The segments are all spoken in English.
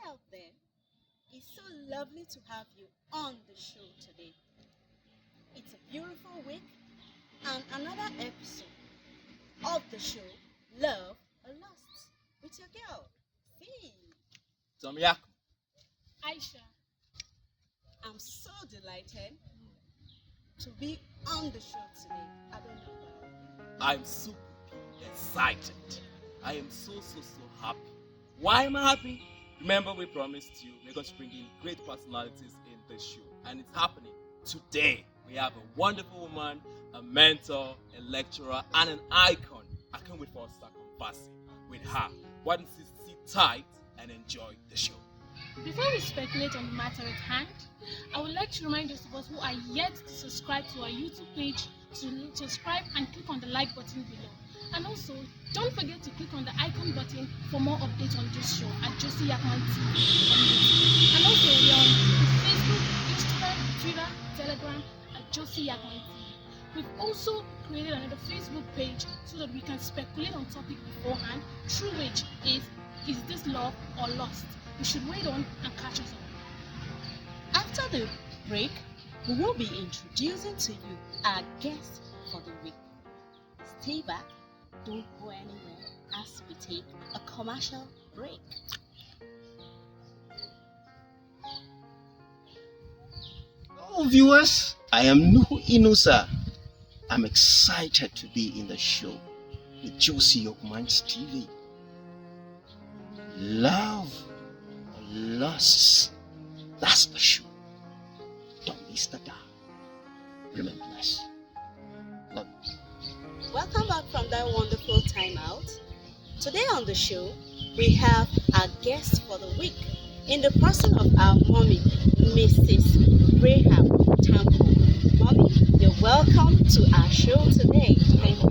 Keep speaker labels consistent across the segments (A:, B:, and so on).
A: out there. It's so lovely to have you on the show today. It's a beautiful week and another episode of the show Love or Lust with your girl, C.
B: Tomiyak.
C: Aisha.
A: I'm so delighted to be on the show today. I don't know about you.
B: I'm super excited. I am so happy. Why am I happy? Remember, we promised you we're going to bring in great personalities in the show, and it's happening today. We have a wonderful woman, a mentor, a lecturer, and an icon. I can't wait for us to start conversing with her. Why don't you sit tight and enjoy the show?
C: Before we speculate on the matter at hand, I would like to remind those of us who are yet to subscribe to our YouTube page to subscribe and click on the like button below. And also, don't forget to click on the icon button for more updates on this show at Josie Yakman TV on YouTube. And also, we are on Facebook, Instagram, Twitter, Telegram at Josie Yakman TV. We've also created another Facebook page so that we can speculate on topic beforehand, through which is this love or lust? You should wait on and catch us up.
A: After the break, we will be introducing to you our guest for the week. Stay back, don't go anywhere as we take a commercial break.
D: Hello viewers, I am Nuhu Inusa. I'm excited to be in the show with Josie Yakman's TV. Love or lusts, that's the show. Don't miss the dial. Remain blessed. Love you.
A: Welcome back from that wonderful time out. Today on the show, we have our guest for the week in the person of our mommy, Mrs. Rahab Tampo. Mommy, you're welcome to our show today. Thank you.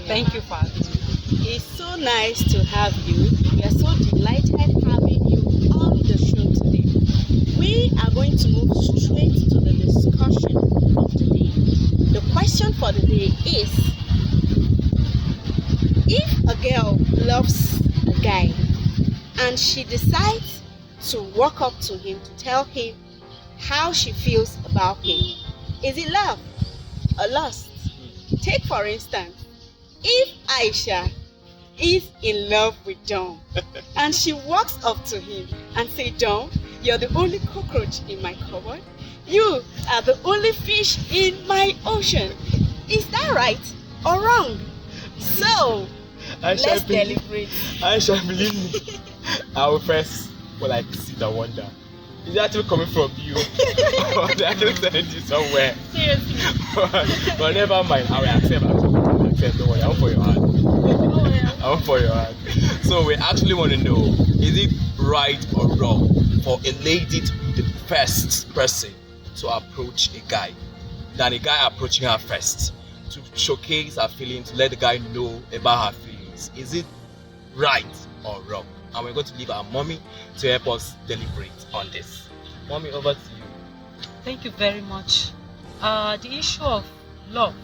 E: Thank you for having me.
A: It's so nice to have you. We are so delighted having you on the show today. We are going to move straight to the discussion of the day. The question for the day is, if a girl loves a guy and she decides to walk up to him to tell him how she feels about him, is it love or lust? Take for instance, if Aisha is in love with Dom and she walks up to him and say, Dom, you're the only cockroach in my cupboard. You are the only fish in my ocean. Is that right or wrong? So, let's deliberate.
B: Aisha, believe me, I will first sit and wonder. Is it actually coming from you? Or did I actually send you somewhere?
C: Seriously.
B: but never mind, I will accept. Don't worry, I'm for your hand. I'm for your hand. So we actually want to know, is it right or wrong for a lady to be the first person to approach a guy than a guy approaching her first, to showcase her feelings, to let the guy know about her feelings? Is it right or wrong? And we're going to leave our mommy to help us deliberate on this. Mommy, over to you.
E: Thank you very much. The issue of love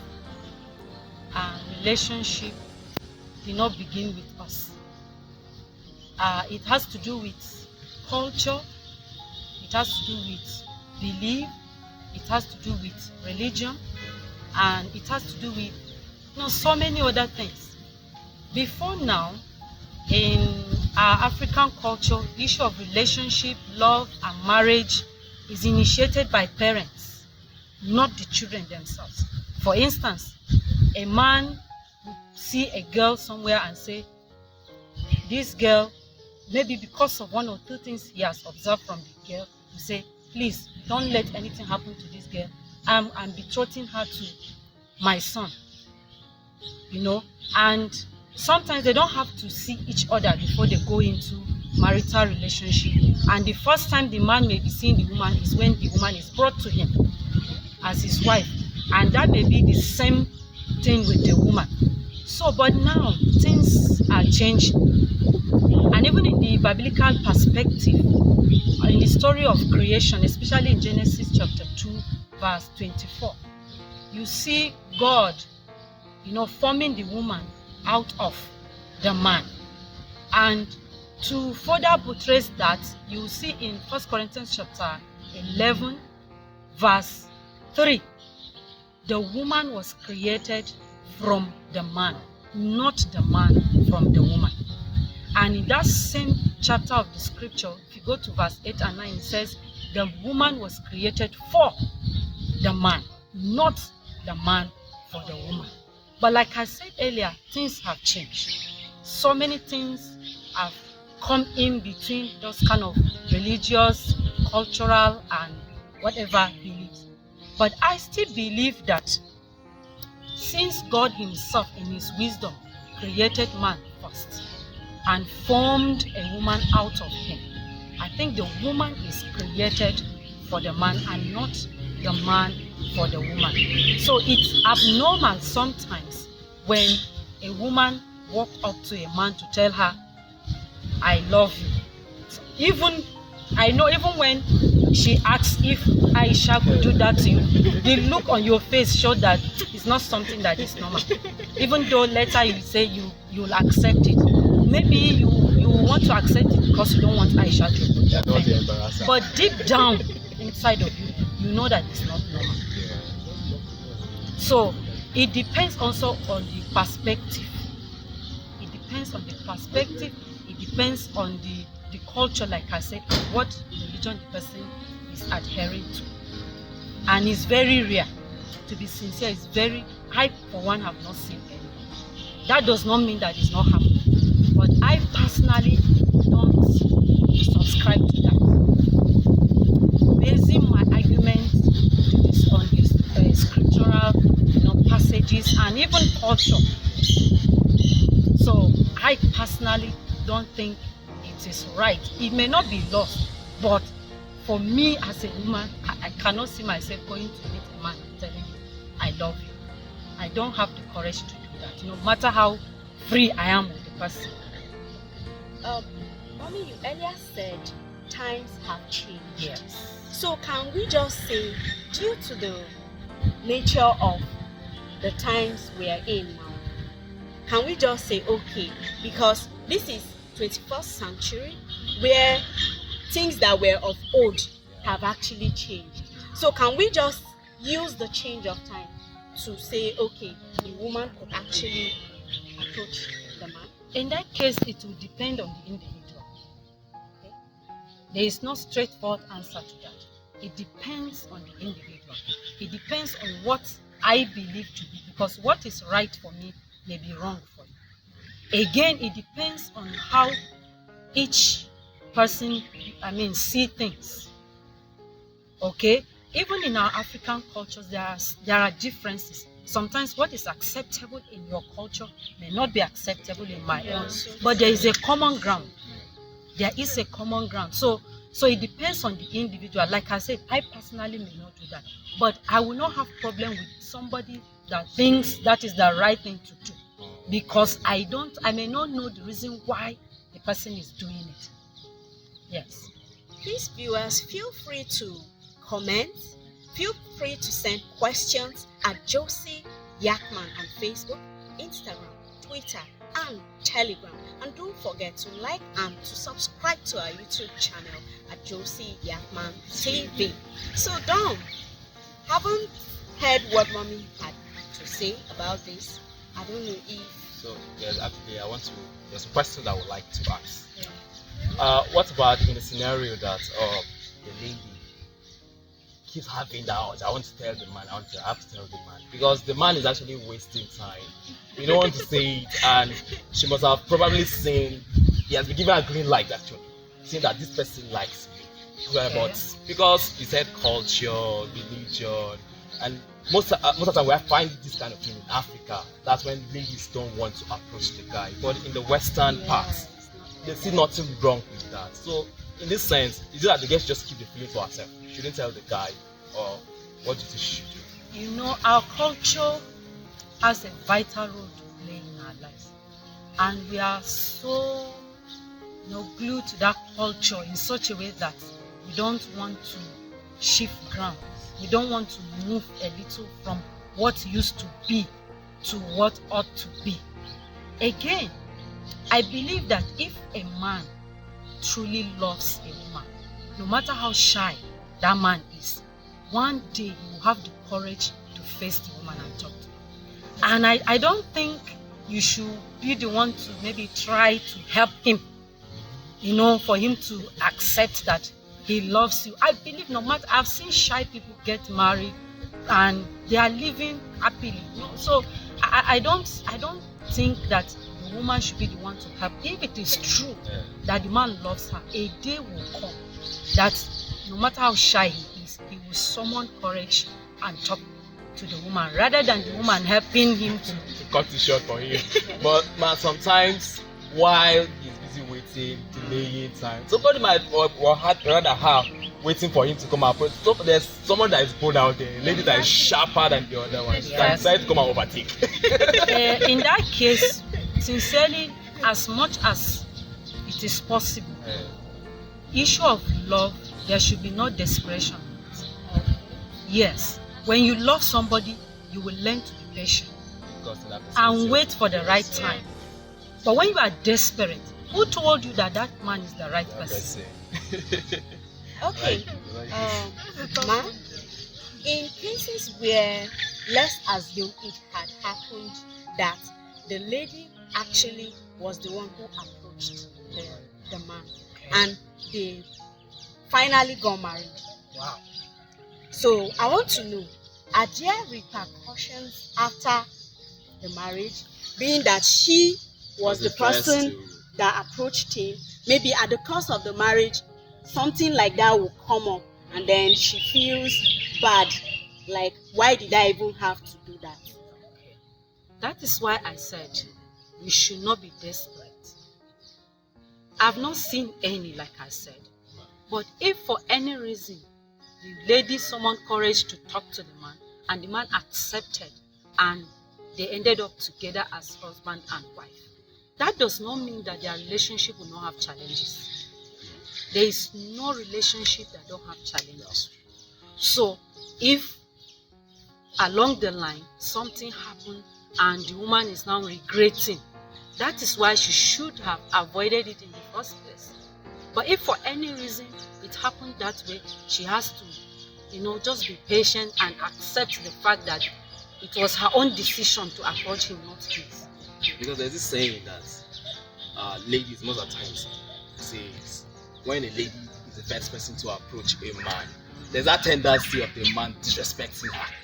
E: and relationship did not begin with us. It has to do with culture, it has to do with belief, it has to do with religion, and it has to do with so many other things. Before now, in our African culture, the issue of relationship, love, and marriage is initiated by parents, not the children themselves. For instance, a man would see a girl somewhere and say, this girl, maybe because of one or two things he has observed from the girl, to say, please don't let anything happen to this girl. I'm betrothing her to my son. And sometimes they don't have to see each other before they go into marital relationship. And the first time the man may be seeing the woman is when the woman is brought to him as his wife. And that may be the same thing with the woman. So, but now things are changing. And even in the biblical perspective, in the story of creation, especially in Genesis chapter 2, verse 24, you see God, forming the woman out of the man. And To further buttress that, you will see in 1 Corinthians chapter 11, verse 3, the woman was created from the man, not the man from the woman. And in that same chapter of the scripture, if you go to verse 8 and 9, it says, the woman was created for the man, not the man for the woman. But like I said earlier, things have changed. So many things have come in between those kind of religious, cultural, and whatever beliefs. But I still believe that since God himself in his wisdom created man first and formed a woman out of him, I think the woman is created for the man and not the man for the woman. So it's abnormal sometimes when a woman walk up to a man to tell her, I love you. So even when she asks if Aisha could do that to you, the look on your face showed that it's not something that is normal. Even though later you say you'll accept it. Maybe you want to accept it because you don't want Aisha to offend you. But deep down inside of you, you know that it's not normal. So it depends also on the perspective. It depends on the perspective. It depends on the culture, like I said, and what religion the person is adhering to. And it's very rare. To be sincere, it's very, I for one have not seen any. That does not mean that it's not happening. But I personally don't subscribe to that. Basing my argument on this scriptural passages and even culture. So I personally don't think it is right. It may not be lost, but for me as a woman, I cannot see myself going to meet a man and telling him, I love you. I don't have the courage to do that, no matter how free I am with the person.
A: Mommy, you earlier said times have changed.
E: Yes.
A: So can we just say, due to the nature of the times we are in now, can we just say, okay, because this is 21st century where things that were of old have actually changed. So can we just use the change of time to say, okay, the woman could actually approach the man?
E: In that case, it will depend on the individual. Okay? There is no straightforward answer to that. It depends on the individual. It depends on what I believe to be, because what is right for me may be wrong for you. Again, it depends on how each person, see things. Okay? Even in our African cultures, there are differences. Sometimes what is acceptable in your culture may not be acceptable in my own. But there is a common ground. There is a common ground. So it depends on the individual. Like I said, I personally may not do that. But I will not have problem with somebody that thinks that is the right thing to do. Because I may not know the reason why the person is doing it. Yes.
A: Please, viewers, feel free to comment. Feel free to send questions at Josie Yakman on Facebook, Instagram, Twitter, and Telegram. And don't forget to like and to subscribe to our YouTube channel at Josie Yakman TV. So, Dom, haven't heard what Mommy had to say about this. I don't know if...
B: So, yes, actually, there's a question that I would like to ask. What about in the scenario that the lady keeps having that, I want to tell the man, I have to tell the man, because the man is actually wasting time. You don't want to say it, and she must have probably seen, he has been given a green light actually, saying that this person likes me. But because he said culture, religion, and most of the time we find this kind of thing in Africa, that's when ladies don't want to approach the guy. But in the Western parts, they see nothing wrong with that. So in this sense, is it that the girl should just keep the feeling to herself? Shouldn't tell the guy, or what do you think she should do?
E: You know, our culture has a vital role to play in our lives. And we are so glued to that culture in such a way that we don't want to shift ground. We don't want to move a little from what used to be to what ought to be. Again, I believe that if a man truly loves a woman, no matter how shy that man is, one day he will have the courage to face the woman and talk to her. And I don't think you should be the one to maybe try to help him, for him to accept that he loves you. I believe no matter, I've seen shy people get married and they are living happily. So I don't think that the woman should be the one to help. If it is true that the man loves her, a day will come that no matter how shy he is, he will summon courage and talk to the woman rather than the woman helping him to
B: cut it short for him. But man, sometimes while he's busy waiting, delaying time, somebody might or rather have waiting for him to come out. But there's someone that is bold out there, a lady that is sharper than the other one. That
E: Yes.
B: decides to come and overtake.
E: in that case, sincerely, as much as it is possible, issue of love, there should be no desperation. Yes, when you love somebody, you will learn to be patient and wait for the right time. But when you are desperate, who told you that that man is the right person?
A: Okay, ma, in cases where, let's assume it had happened that the lady actually was the one who approached the man and they finally got married.
B: Wow.
A: So I want to know, are there repercussions after the marriage, being that she was the person that approached him? Maybe at the course of the marriage, something like that will come up and then she feels bad. Like, why did I even have to do that?
E: That is why I said we should not be desperate. I've not seen any, like I said. But if for any reason the lady summoned courage to talk to the man and the man accepted and they ended up together as husband and wife, that does not mean that their relationship will not have challenges. There is no relationship that don't have challenges. So if along the line something happened and the woman is now regretting, that is why she should have avoided it in the first place. But if for any reason it happened that way, she has to, just be patient and accept the fact that it was her own decision to approach him, not his.
B: Because there's this saying that ladies most of the times says when a lady is the first person to approach a man, there's that tendency of the man disrespecting her.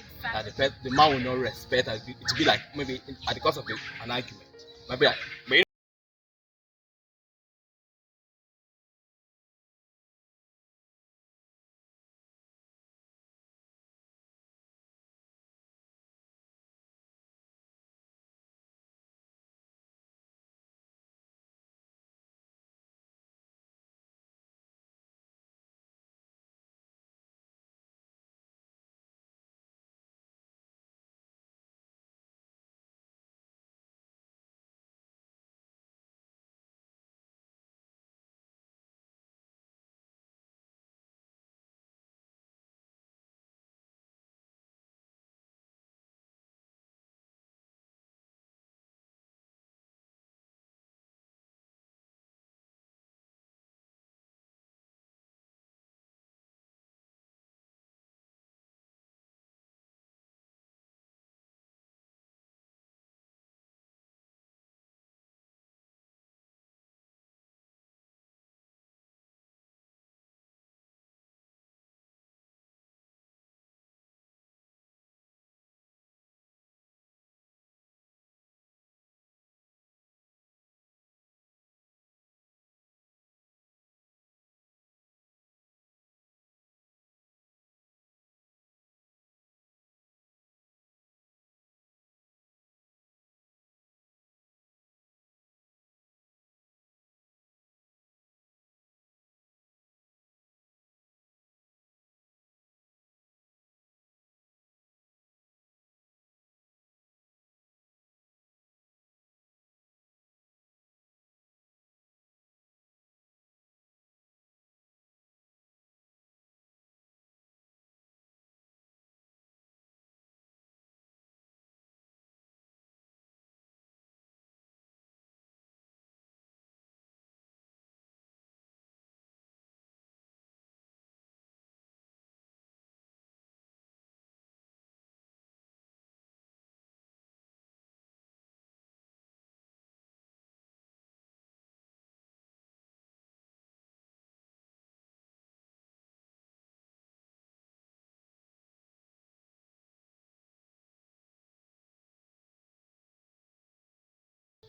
B: That the man will not respect her. It will be like maybe at the cost of an argument. Maybe like,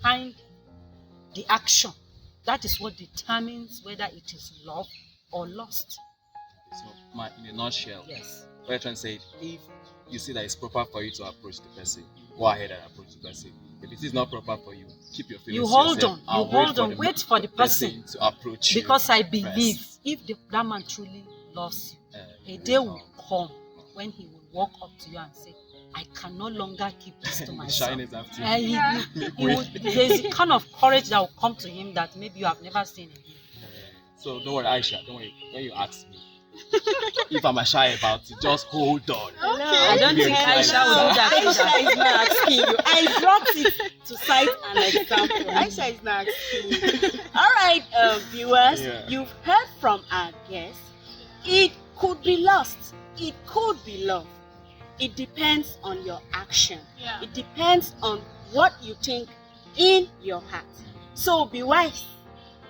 E: behind the action. That is what determines whether it is love or lust.
B: So, in a nutshell,
E: Yes.
B: what you're trying to say, if you see that it's proper for you to approach the person, go ahead and approach the person. If it is not proper for you, keep your feelings
E: You
B: to
E: hold
B: yourself
E: on.
B: and
E: You hold on. Wait for the person
B: to approach you.
E: Because I believe
B: first.
E: if that man truly loves you, a
B: will
E: day will
B: come.
E: come when he will walk up to you and say, I can no longer keep this to
B: The
E: myself.
B: shyness after
E: There's a kind of courage that will come to him that maybe you have never seen in him.
B: So don't worry, Aisha. Don't worry. When you ask me if I'm shy about it, just hold on.
A: Okay.
E: I don't think Aisha will do that.
A: Aisha is not asking you. I brought it to cite an example. Aisha is not asking you. All right, viewers, you've heard from our guests. It could be lust. It could be love. It depends on your action.
C: Yeah.
A: It depends on what you think in your heart. So be wise.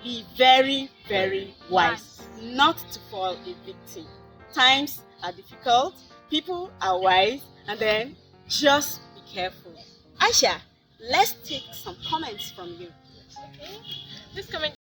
A: Be very, very wise. Not to fall a victim. Times are difficult. People are wise. And then just be careful. Aisha, let's take some comments from you.
C: Okay. This comment.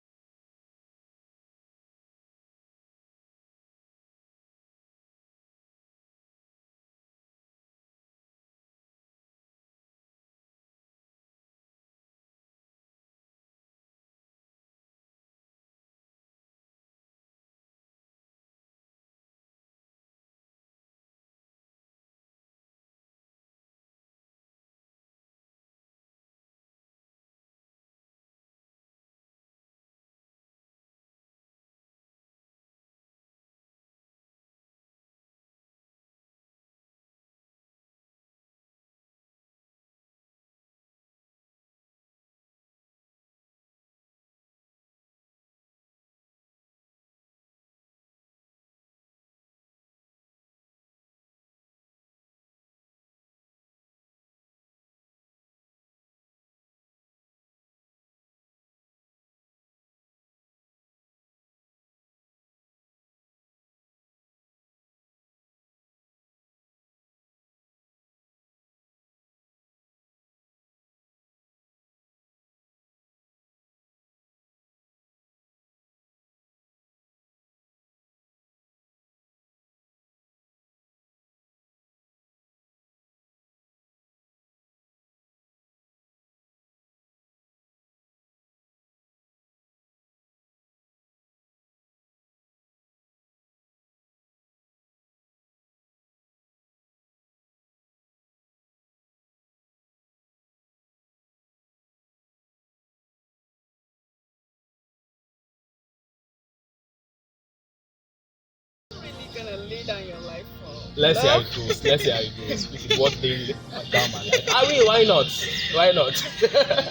A: Gonna lay down your life for
B: Let's see how
A: love?
B: it goes. Let's see how it goes. This is what they down my life. I mean, why not? Why not?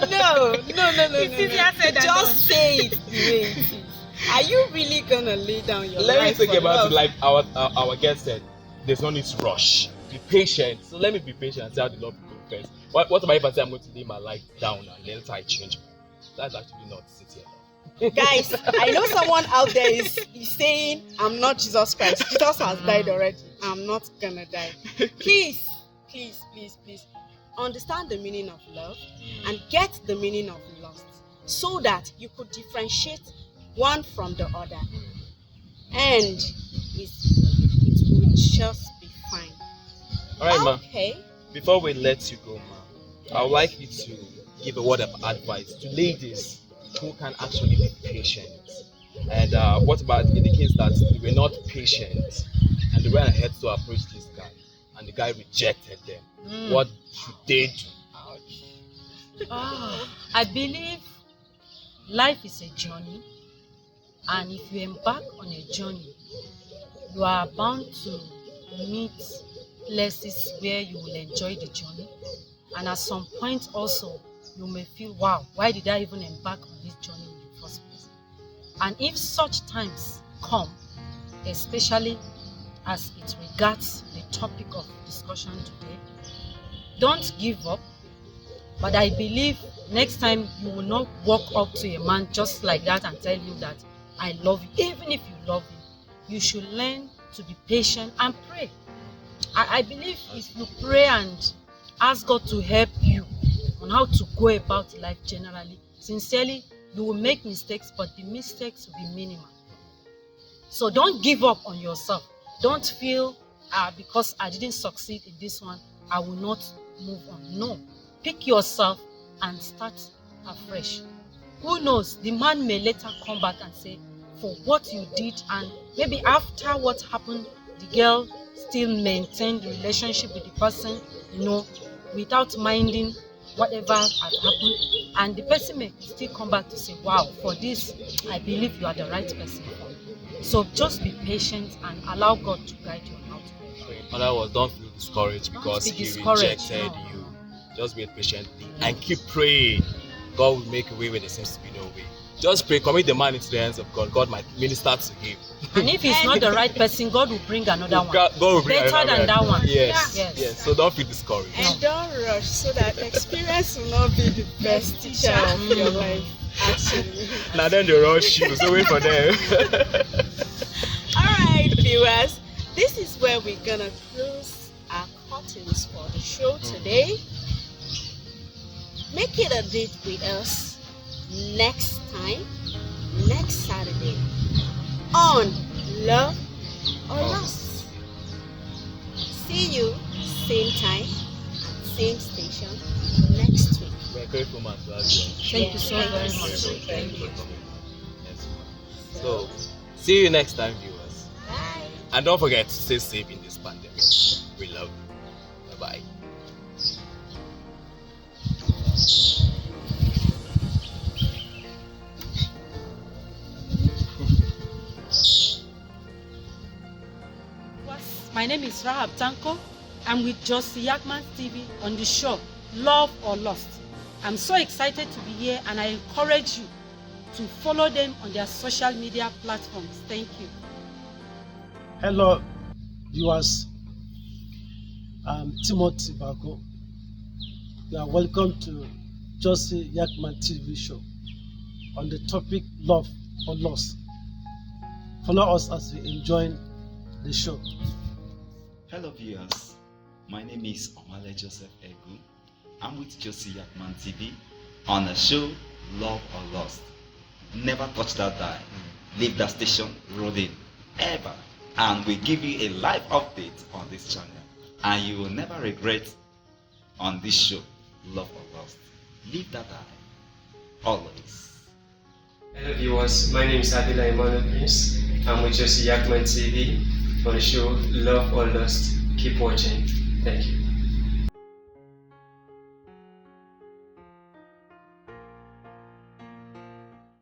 A: No.
C: It's easier said than
A: Just say it the way it is. Are you really gonna lay down your
B: Let me
A: life
B: think
A: for
B: about
A: love?
B: it like our guest said. There's no need to rush. Be patient. So let me be patient and see how the love will go first. What about if I say I'm going to lay my life down and then I change? That's actually not sitting.
A: Guys, I know someone out there is saying, I'm not Jesus Christ. Jesus has died already. I'm not gonna die. Please, understand the meaning of love and get the meaning of lust so that you could differentiate one from the other. And it will just be fine.
B: Alright, ma.
A: Okay.
B: Before we let you go, ma, I would like you to give a word of advice to ladies who can actually be patient. And what about in the case that they were not patient and they went ahead to approach this guy and the guy rejected them? What should they do?
E: I believe life is a journey, and if you embark on a journey, you are bound to meet places where you will enjoy the journey, and at some point also you may feel, wow, why did I even embark on this journey in the first place? And if such times come, especially as it regards the topic of discussion today, don't give up. But I believe next time you will not walk up to a man just like that and tell him that I love you. Even if you love him, you should learn to be patient and pray. I believe if you pray and ask God to help you, on how to go about life generally. Sincerely, you will make mistakes, but the mistakes will be minimal. So don't give up on yourself. Don't feel, because I didn't succeed in this one, I will not move on. No. Pick yourself and start afresh. Who knows, the man may later come back and say, for what you did, and maybe after what happened, the girl still maintained the relationship with the person, without minding whatever had happened, and the person may still come back to say, wow, for this, I believe you are the right person for me. So just be patient and allow God to guide you on how to do it.
B: In other words, don't feel discouraged because he rejected you. Just wait patiently and keep praying. God will make a way where there seems to be no way. Just pray, commit the man into the hands of God. God might minister to him.
E: And if he's not the right person, God will bring another one.
B: God will bring
E: better than that one.
B: Yes. So don't feel discouraged.
A: And don't rush, so that experience will not be the best teacher of your life. Actually.
B: Now then they rush you, so wait for them.
A: Alright, viewers, this is where we're gonna close our curtains for the show today. Make it a date with us next time, next Saturday, on Love or Lost. See you same time and same station next week.
B: We're grateful, man, to have you.
E: Thank you so very much.
B: Thank you. Yes. So, see you next time, viewers.
A: Bye.
B: And don't forget to stay safe in this pandemic. We love you. Bye-bye.
E: My name is Rahab Tanko. I'm with Josie Yakman TV on the show Love or Lost. I'm so excited to be here, and I encourage you to follow them on their social media platforms. Thank you.
F: Hello, viewers. I'm Timothy Bago. You are welcome to Josie Yakman TV show on the topic Love or Lost. Follow us as we enjoy the show.
G: Hello viewers, my name is Omale Joseph Egu. I'm with Josie Yakman TV on the show Love or Lost. Never touch that dial. Leave that station rolling ever, and we give you a live update on this channel, and you will never regret on this show Love or Lost. Leave that dial always.
H: Hello viewers, my name is Adila Emmanuel Prince. I'm with Josie Yakman TV for the show Love or Lost. Keep watching. Thank you.